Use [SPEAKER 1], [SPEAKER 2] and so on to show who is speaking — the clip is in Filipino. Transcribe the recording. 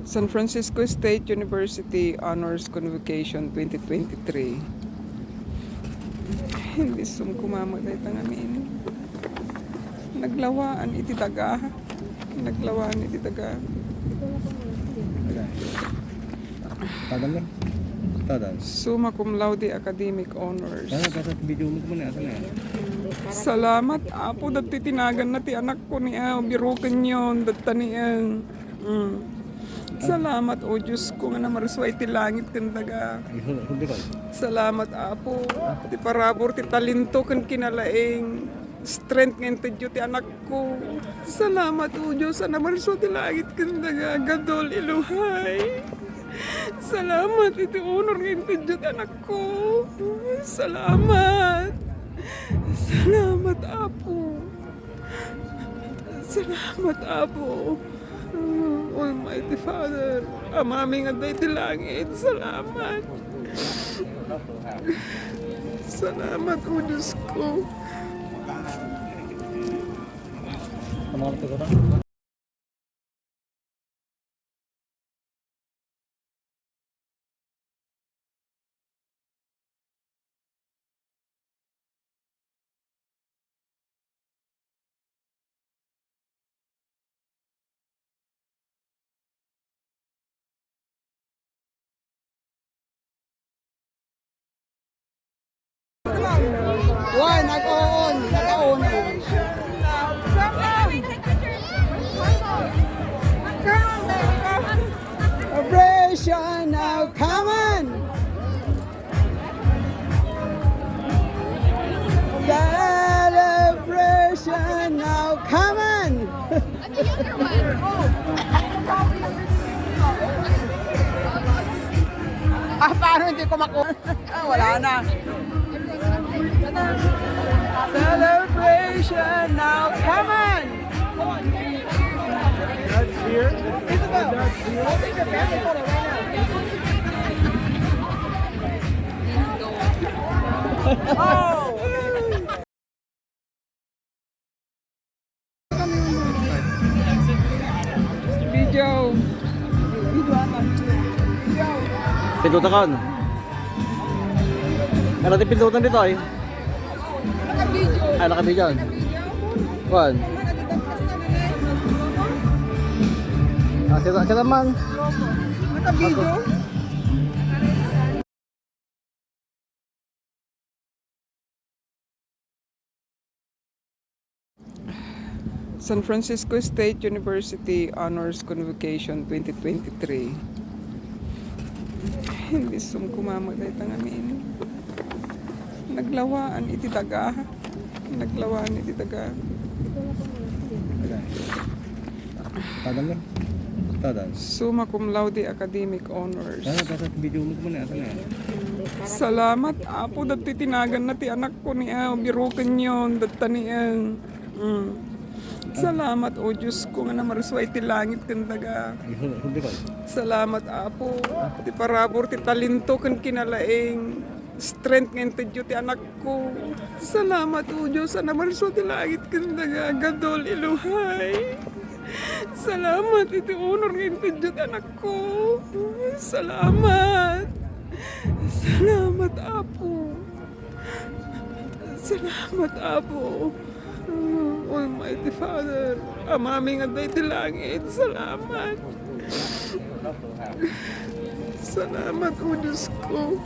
[SPEAKER 1] San Francisco State University Honors Convocation 2023. Hindi kumamaday tangamin. Naglawaan iti taga. Naglawaan iti taga.
[SPEAKER 2] Tadan lang. Tadan.
[SPEAKER 1] Summa cum laude academic honors.
[SPEAKER 2] Kasat video mo kumana asa na.
[SPEAKER 1] Salamat apo dati tinagan na ti anak ko niya birukan yon data niya. Salamat o Diyos ko nga namarisway ti langit kandaga. Salamat apo ti parabor ti talento kan kinalaing strength nga intedyo ti anak ko. Salamat o Diyos na namarisway ti langit kandaga gadol iluhay. Salamat iti honor nga intedyo ti anak ko. Salamat. Salamat apo. Salamat apo. Almighty Father, amaming aday ti langit, salamat. Salamat o Diyos ko.
[SPEAKER 3] Why? Nag-on. Nag-on. Celebration now, come on! Celebration now, come on! Paano hindi ko makuha? Wala na. Celebration now, come on!
[SPEAKER 2] That's here.
[SPEAKER 3] Isabel, I'll take your family photo right now. Oh!
[SPEAKER 1] Video.
[SPEAKER 2] Pindutan ka. Ano natin pindutan dito ay?
[SPEAKER 3] Naka-video.
[SPEAKER 2] Ay, nakabidyo. Kuan. Sila naman.
[SPEAKER 3] Naka-video.
[SPEAKER 1] San Francisco State University Honors Convocation 2023. Hindi kumamaday tangamin. Naglawaan iti taga. Naglawaan iti taga.
[SPEAKER 2] Tadan lang. Tadan.
[SPEAKER 1] Summa cum laude academic honors.
[SPEAKER 2] Kasat video mo kumana asa na.
[SPEAKER 1] Salamat apo dati tinagan na ti anak ko niya birukan yon data niya. Salamat o Diyos ko nga namarisway ti langit kandaga. Salamat apo ti parabor ti talento kan kinalaing strength nga intedyo ti anak ko. Salamat o Diyos na namarisway ti langit kandaga gadol iluhay. Salamat iti honor nga intedyo ti anak ko. Salamat. Salamat apo. Salamat apo. Almighty Father, amaming aday ti langit, salamat. Salamat o Diyos ko.